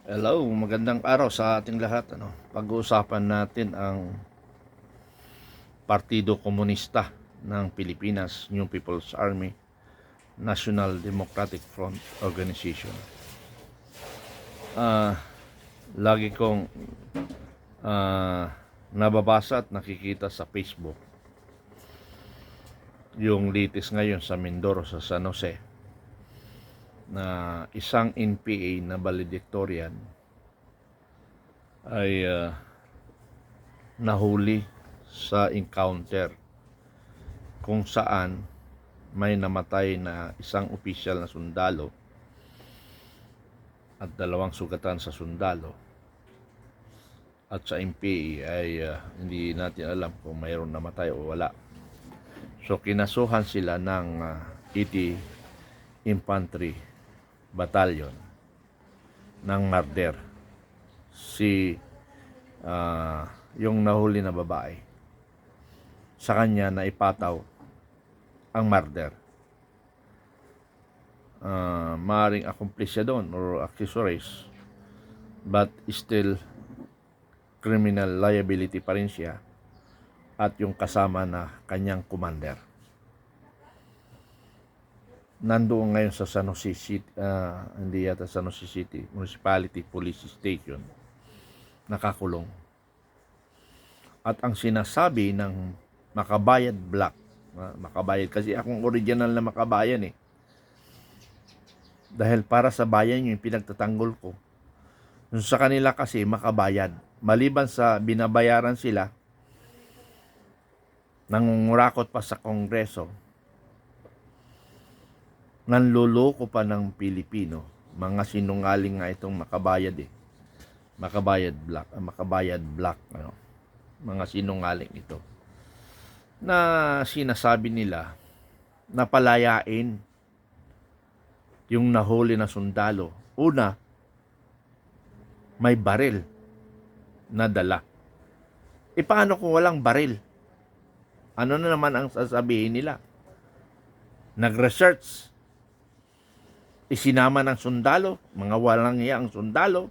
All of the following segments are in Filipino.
Hello, magandang araw sa ating lahat. Pag-uusapan natin ang Partido Komunista ng Pilipinas, New People's Army, National Democratic Front Organization. Ah, lagi kong nababasa at nakikita sa Facebook yung latest ngayon sa Mindoro, sa San Jose, na isang NPA na valedictorian ay nahuli sa encounter kung saan may namatay na isang opisyal na sundalo at dalawang sugatan sa sundalo, at sa NPA ay hindi natin alam kung mayroon namatay o wala. So kinasuhan sila ng 80 Infantry Battalion ng murder. Yung nahuli na babae, sa kanya na ipataw ang murder. Maaaring accomplice siya doon or accessories, but still criminal liability pa rin siya at yung kasama na kanyang commander. Nandoon ngayon sa San Jose City, hindi yata San Jose City, Municipality Police Station, nakakulong. At ang sinasabi ng Makabayad Black, Makabayad kasi akong original na Makabayan dahil para sa bayan yung pinagtatanggol ko. Sa kanila kasi makabayad, maliban sa binabayaran sila, nangungurakot pa sa Kongreso, nanluloko pa ng Pilipino. Mga sinungaling nga itong Makabayad Makabayad Black, mga sinungaling ito na sinasabi nila na palayain yung nahuli na sundalo. Una, may baril na dala. Paano kung walang baril? Ano na naman ang sasabihin nila? Nag-research, isinama ng sundalo, mga walang iya ang sundalo,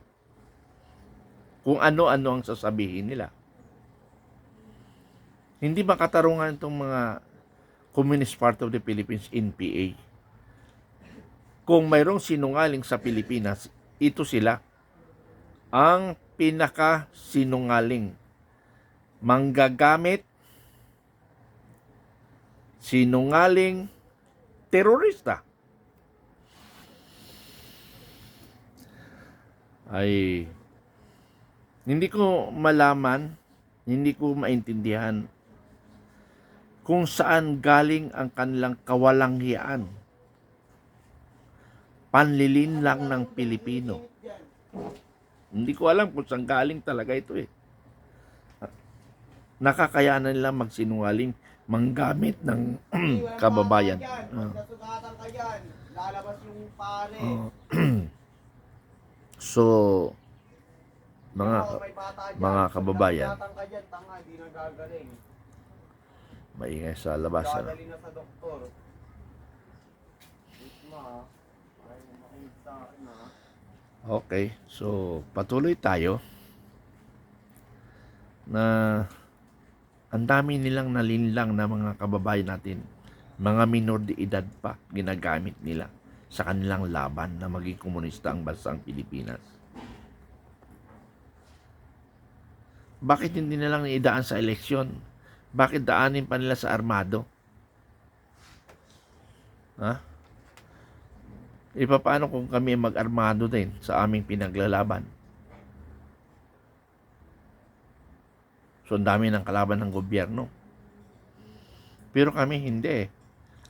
kung ano-ano ang sasabihin nila. Hindi makatarungan itong mga Communist Part of the Philippines, NPA. Kung mayroong sinungaling sa Pilipinas, ito sila. Ang pinaka-sinungaling. Manggagamit, sinungaling, terorista. Ay, hindi ko malaman, hindi ko maintindihan kung saan galing ang kanilang kawalanghiyaan. Panlilin lang ng Pilipino. Hindi ko alam kung saan galing talaga ito Nakakayanan nila magsinungaling, manggamit ng kababayan. Lalabas yung pare. So, mga kababayan, Hindi nagagaling. maingay sa labas. Dadali na sa doktor. Makinig sa akin Okay, so patuloy tayo na ang dami nilang nalinlang na mga kababayan natin, mga minor de edad pa, ginagamit nila sa kanilang laban na maging komunista ang bansang Pilipinas. Bakit hindi nilang idaan sa eleksyon? Bakit daanin pa nila sa armado? Paano kung kami mag-armado din sa aming pinaglalaban? So, ang dami ng kalaban ng gobyerno. Pero kami hindi.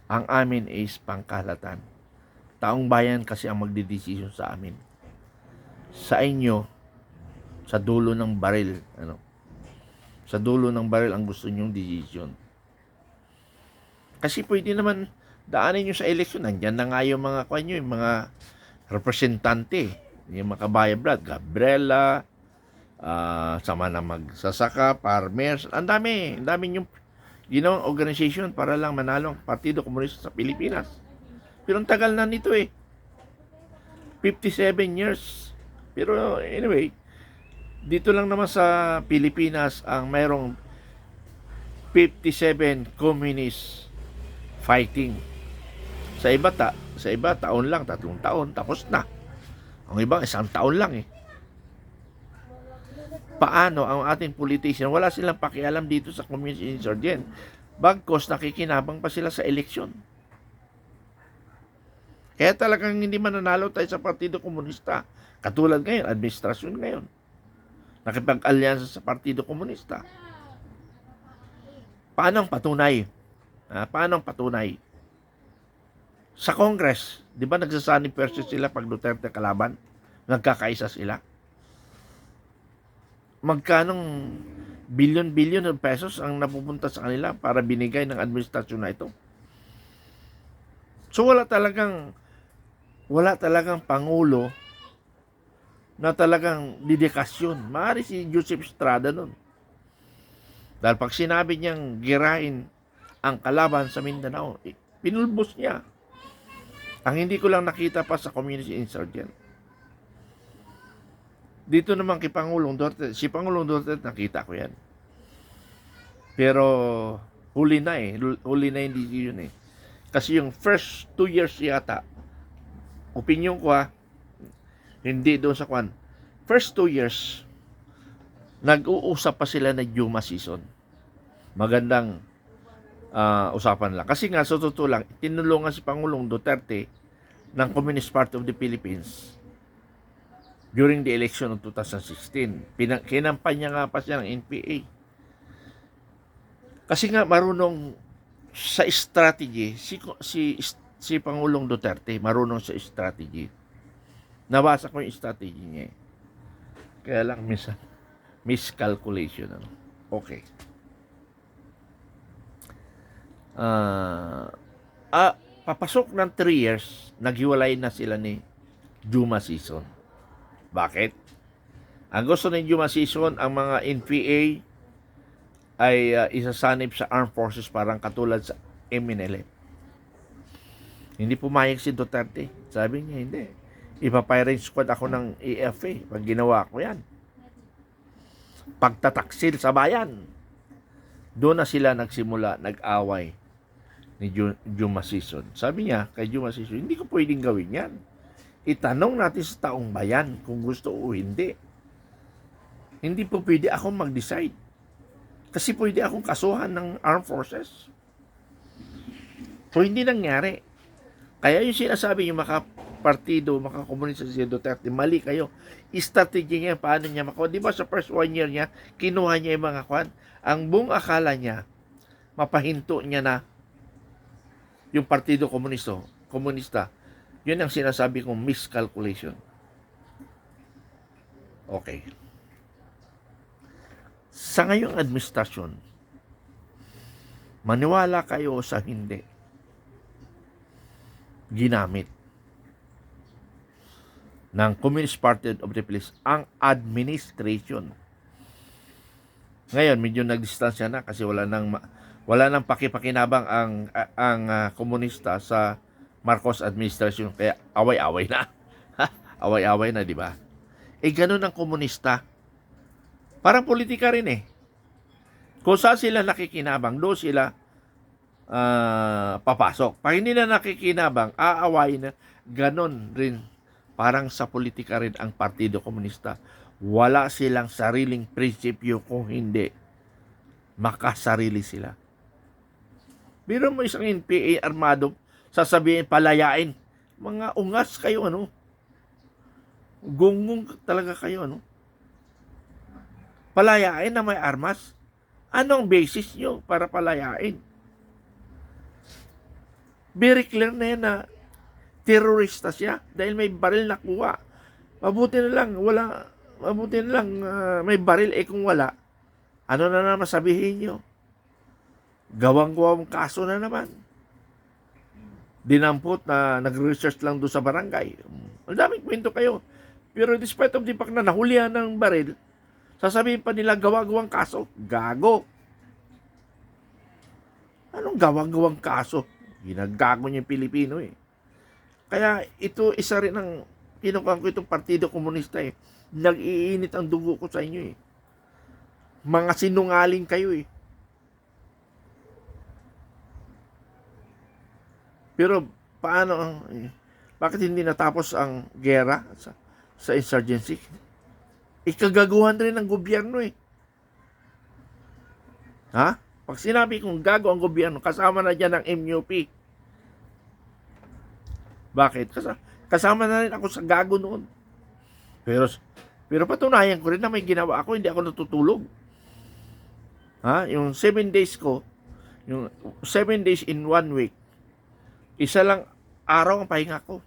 Ang amin is pangkalatan. Taong bayan kasi ang magdidesisyon sa amin. Sa inyo, sa dulo ng baril, sa dulo ng baril ang gusto nyong desisyon. Kasi pwede naman daanin nyo sa eleksyon. Nandiyan na nga yung mga yung mga representante, yung mga kabayan, Gabriela, sama na magsasaka, farmers, ang dami yung ginawang organization para lang manalo ang Partido Komunista sa Pilipinas. Pero ang tagal na nito 57 years Pero anyway, dito lang naman sa Pilipinas ang mayroong 57 communists fighting. Sa iba taon lang, 3 taon, tapos na. Ang iba, 1 taon lang eh. Paano ang ating politician, wala silang pakialam dito sa communist insurgent. Bagkos nakikinabang pa sila sa eleksyon. Kaya talagang hindi mananalo tayo sa Partido Komunista. Katulad ngayon, administrasyon ngayon. Nakipag-alyansa sa Partido Komunista. Paano ang patunay? Paano ang patunay? Sa Congress, di ba nagsasanib versus sila pag Duterte kalaban? Nagkakaisa sila. Magkanong bilyon-bilyon ng pesos ang napupunta sa kanila para binigay ng administrasyon na ito? So wala talagang pangulo na talagang dedikasyon. Maaari si Joseph Estrada nun. Dahil pag sinabi niyang girahin ang kalaban sa Mindanao, pinulbos niya. Ang hindi ko lang nakita pa sa communist insurgent. Dito naman kay Pangulong Duterte, si Pangulong Duterte nakita ko yan. Pero huli na yung decision eh. Kasi yung first 2 years yata, opinion ko hindi doon sa kwan. First 2 years, nag-uusap pa sila ng Yuma season. Magandang usapan lang. Kasi nga, sa totoo lang, tinulungan si Pangulong Duterte ng Communist Party of the Philippines during the election of 2016. Kinampanya nga pa siya ng NPA. Kasi nga, marunong sa strategy, si Pangulong Duterte, marunong sa strategy. Nabasa ko yung strategy niya. Kaya lang, miscalculation. Okay. Papasok ng 3 years, naghiwalay na sila ni Yuma season. Bakit? Ang gusto ng Yuma season, ang mga NPA ay isasanib sa armed forces parang katulad sa MNLF. Hindi pumayag si Duterte. Sabi niya, hindi. Ipapiring squad ako ng AFA pag ginawa ko yan. Pagtataksil sa bayan. Doon na sila nagsimula, nag-away ni Yuma season. Sabi niya kay Yuma season, hindi ko pwedeng gawin yan. Itanong natin sa taong bayan kung gusto o hindi. Hindi po pwede akong mag-decide. Kasi pwede akong kasuhan ng armed forces. So hindi nangyari. Kaya yung sinasabi yung makapartido, makakomunista si Duterte, mali kayo. Strategy niya, paano niya makuha. Di ba sa first 1 year niya, kinuha niya yung mga kwan. Ang buong akala niya, mapahinto niya na yung Partido Komunista. Yun ang sinasabi kong miscalculation. Okay. Sa ngayong administrasyon, maniwala kayo sa hindi, ginamit ng Communist Party of the Philippines ang administration. Ngayon, medyo nagdistansya na kasi wala nang pakipakinabang ang komunista sa Marcos administration, kaya away-away na. Away-away na, di ba? Ganun ang komunista. Parang politika rin eh. Kung saan sila nakikinabang, doon sila papasok. Pag hindi na nakikinabang, aaway na. Ganon rin. Parang sa politika rin ang Partido Komunista. Wala silang sariling prinsipyo kung hindi makasarili sila. Biro mo isang NPA armado, sasabihin, palayain. Mga ungas kayo, Gunggong talaga kayo, Palayain na may armas. Anong basis nyo para palayain? Very clear na yan na terorista siya dahil may baril na kuha. Mabuti na lang may baril kung wala. Ano na naman sabihin nyo? Gawang-gawang kaso na naman. Dinampot na nag-research lang doon sa barangay. Ang daming kwento kayo. Pero despite of the fact na nahulihan ng baril, sasabihin pa nila gawa-gawang kaso. Gago. Anong gawa-gawang kaso? Ginagago niya yung Pilipino eh. Kaya ito isa rin ng kinukuha ko itong Partido Komunista eh. Nag-iinit ang dugo ko sa inyo eh. Mga sinungaling kayo eh. Pero paano bakit hindi natapos ang gera sa insurgency? Ikagaguhan rin ng gobyerno eh. Ha? Pag sinabi kong gago ang gobyerno, kasama na dyan ang MUP. Bakit? Kasama na rin ako sa gago noon. Pero patunayan ko rin na may ginawa ako, hindi ako natutulog. Ha? Yung 7 days ko, yung 7 days in 1 week, isa lang araw ang pahinga ko.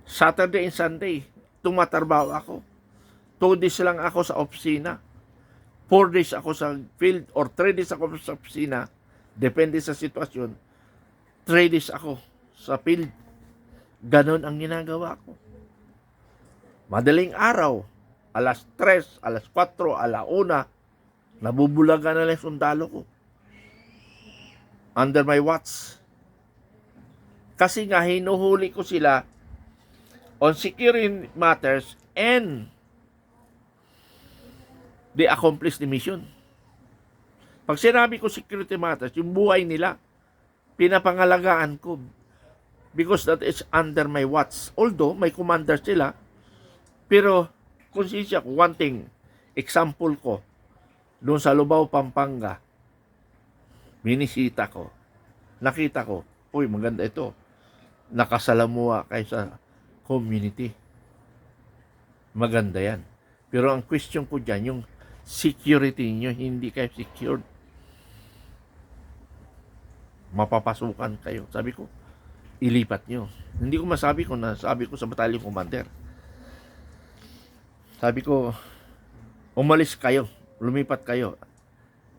Saturday and Sunday, tumatrabaho ako. 2 days lang ako sa opisina. 4 days ako sa field or 3 days ako sa opisina. Depende sa sitwasyon. 3 days ako sa field. Ganon ang ginagawa ko. Madaling araw, alas 3, alas 4, alauna, nabubulaga na lang sundalo ko. Under my watch. Kasi nga, hinuhuli ko sila on security matters and they accomplish the mission. Pag sinabi ko security matters, yung buhay nila, pinapangalagaan ko because that is under my watch. Although, may commander sila, pero konsensya ko, one thing, example ko, doon sa Lubao, Pampanga, minisita ko, nakita ko, uy, maganda ito, nakasalamuha kayo sa community. Maganda yan. Pero ang question ko dyan, yung security niyo, hindi kayo secured. Mapapasukan kayo. Sabi ko, ilipat nyo. Hindi ko masabi kung nasabi ko sa battalion commander. Sabi ko, umalis kayo, lumipat kayo.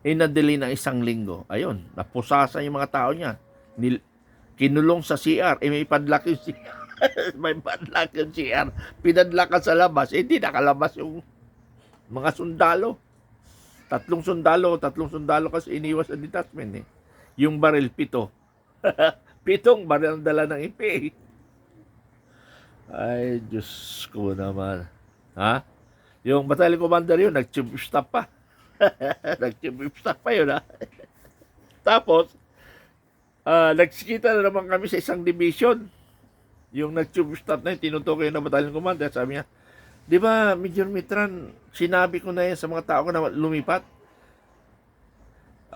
Na-delay ng 1 linggo. Ayun, napusasa yung mga tao niya. Kinulong sa CR. May padlock yung CR. May padlock yung CR. Pinadlakan sa labas. Hindi nakalabas yung mga sundalo. 3 sundalo kasi iniwas sa detachment eh. Yung baril, 7. 7 baril ang dala ng IPA. Ay, Diyos ko naman. Ha? Yung battalion commander yun, nag-chief staff pa. Nag-chief staff pa yun, ha? Tapos, nagsikita na naman kami sa isang division. Yung nag-chief staff na yun, tinutukoy na battalion commander, sabi niya, di ba, Major Mitran, sinabi ko na yan sa mga tao ko na lumipat?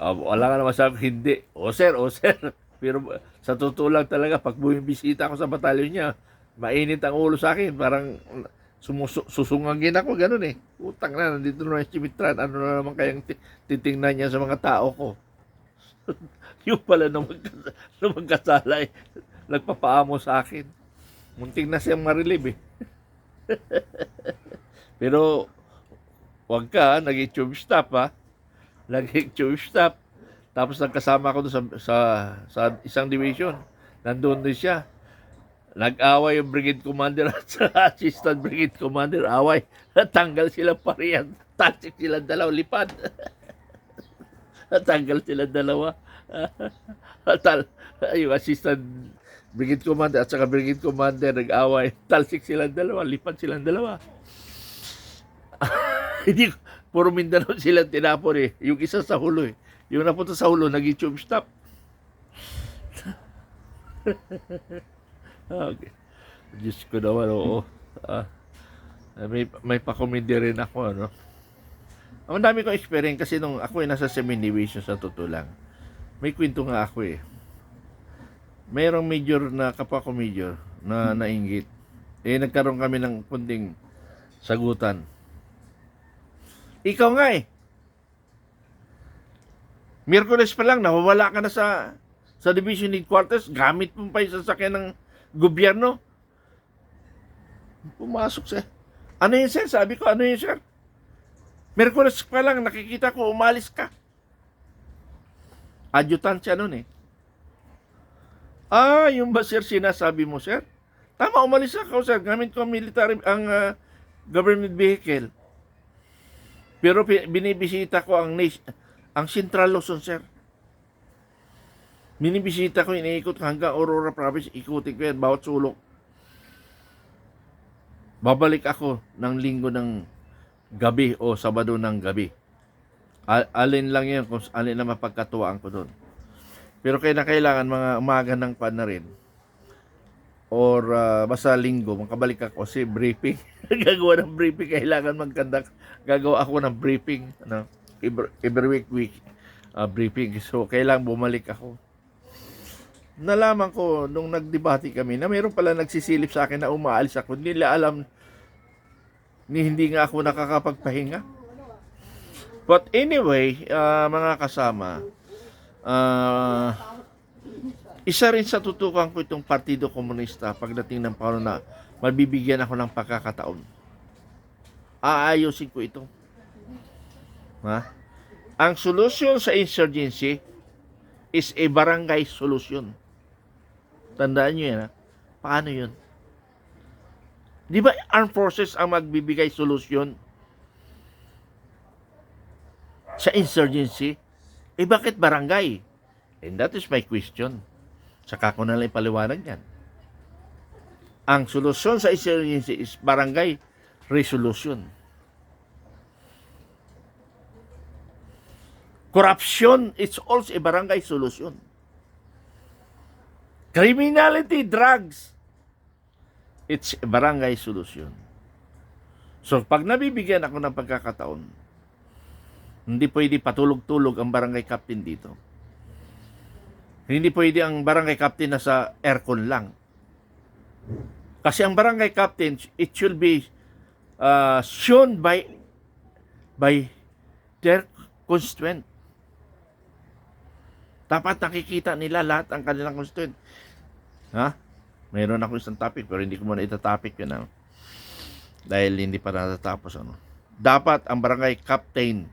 Wala ka naman sabi, hindi. O sir. Pero sa totoo lang talaga, pag bumibisita ako sa batalyon niya, mainit ang ulo sa akin. Parang susungagin ako, ganun eh. Utang na, nandito na si Mitran. Ano na naman kayang titingnan niya sa mga tao ko? Yung pala nung magkasala eh, nagpapaamo sa akin. Munting na siyang marilib eh. Pero, wag ka, naging tube stop ha. Naging tube stop. Tapos nagkasama ko doon sa isang division. Nandun din siya. Nag-away yung brigade commander at sa assistant brigade commander. Away. Natanggal sila pariyan. Tasik sila dalawa. Lipad. Natanggal sila dalawa. Yung assistant brigade commander at saka brigade commander nag-away. Talsik silang dalawa. Lipad silang dalawa. Hindi, puro Mindanao silang tinapon eh. Yung isa sa hulo eh. Yung napunta sa hulo, nag-tube stop. Okay. Diyos ko naman, oo. May pa-comedy rin ako, ano. Ang dami kong experience kasi nung ako ay nasa 7 division sa totoo lang. May kwento nga ako eh. Mayroong major na kapwa ko major na nainggit. Nagkaroon kami ng kunting sagutan. Ikaw nga eh. Miyerkules pa lang, nawawala ka na sa division headquarters, gamit mo pa yung sasakyan ng gobyerno. Pumasok siya. Ano yun, sir? Sabi ko, ano yun, sir? Miyerkules pa lang, nakikita ko, umalis ka. Adjutant siya nun eh. Yung ba, sir, sinasabi mo, sir? Tama, umalis ako, sir. Gamit ko ang military, ang government vehicle. Pero binibisita ko ang Central Luzon, sir. Binibisita ko, iniikot hanggang Aurora Province. Ikutin ko yan, bawat sulok. babalik ako ng linggo ng gabi o sabado ng gabi. Alin lang yan, kung alin na mapagkatuwaan ko doon. Pero kailangan mga umaga ng pan na rin. Or basta linggo, makabalik ako kasi briefing. Gagawa ng briefing, kailangan magkandak. Gagawa ako ng briefing. Every week briefing. So, kailangan bumalik ako. Nalaman ko nung nagdebate kami na mayroon pala nagsisilip sa akin na umaalis ako. Hindi nila alam hindi nga ako nakakapagpahinga. But anyway, mga kasama, isa rin sa tutukan ko itong Partido Komunista pagdating ng panahon na mabibigyan ako ng pagkakataon. Aayusin ko ito. Ha? Ang solusyon sa insurgency is a barangay solution. Tandaan nyo yan, ha? Paano yun? Di ba armed forces ang magbibigay solusyon sa insurgency? Bakit barangay? And that is my question. Saka ko na lang ipaliwanag yan. Ang solusyon sa insurgency is barangay resolution. Corruption is also a barangay solution. Criminality, drugs, it's a barangay solution. So, pag nabibigyan ako ng pagkakataon, hindi pwede patulog-tulog ang barangay captain dito. Hindi pwede ang barangay captain na sa aircon lang. Kasi ang barangay captain, it should be shown by their constituent. Dapat nakikita nila lahat ang kanilang constituent. Ha? Mayroon ako isang topic pero hindi ko muna itatopic yun. Dahil hindi pa natatapos. Dapat ang barangay captain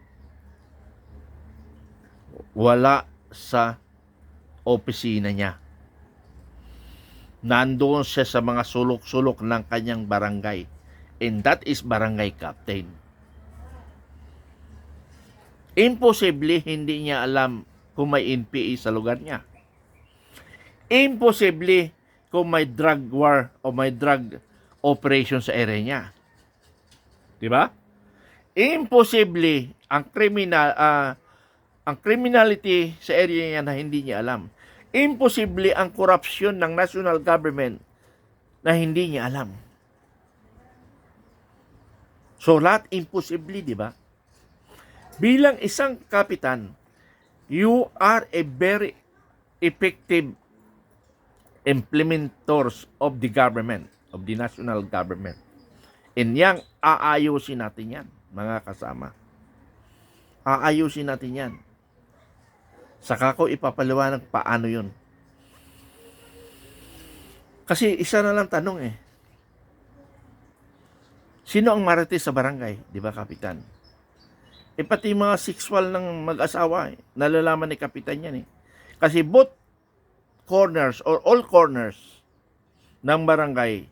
wala sa opisina niya. Nandoon siya sa mga sulok-sulok ng kanyang barangay. And that is barangay captain. Imposible hindi niya alam kung may NPA sa lugar niya. Imposible kung may drug war o may drug operation sa area niya. Diba? Imposible ang criminality sa area niya na hindi niya alam. Imposible ang korupsyon ng national government na hindi niya alam. So, lahat imposible, di ba? Bilang isang kapitan, you are a very effective implementors of the government, of the national government. And yang aayusin natin yan, mga kasama. Aayusin natin yan. Saka ko ipapaliwanag paano yun. Kasi isa na lang tanong Sino ang marites sa barangay? Di ba, kapitan? Pati mga sexual ng mag-asawa, nalalaman ni kapitan yan Kasi both corners or all corners ng barangay,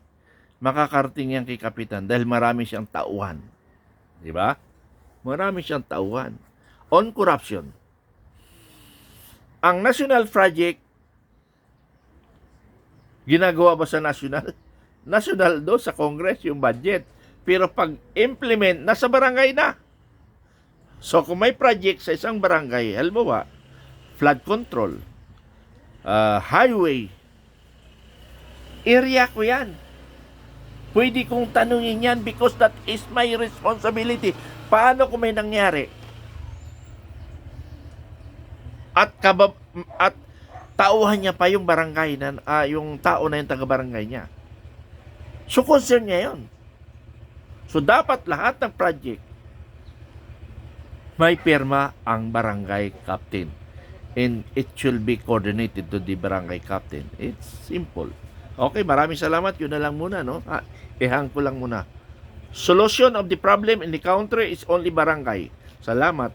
makakarating yan kay kapitan dahil marami siyang tauhan. Di ba? Marami siyang tauhan. On corruption. Ang national project, ginagawa ba sa national? National do sa Congress yung budget. Pero pag implement, nasa barangay na. So kung may project sa isang barangay, halimbawa, flood control, highway, area ko yan. Pwede kong tanungin yan because that is my responsibility. Paano kung may nangyari? At tauhan niya pa yung barangay, yung tao na yung taga-barangay niya. So concern niya yun. So dapat lahat ng project, may pirma ang barangay captain. And it should be coordinated to the barangay captain. It's simple. Okay, maraming salamat. Yun na lang muna, ihang ko lang muna. Solution of the problem in the country is only barangay. Salamat.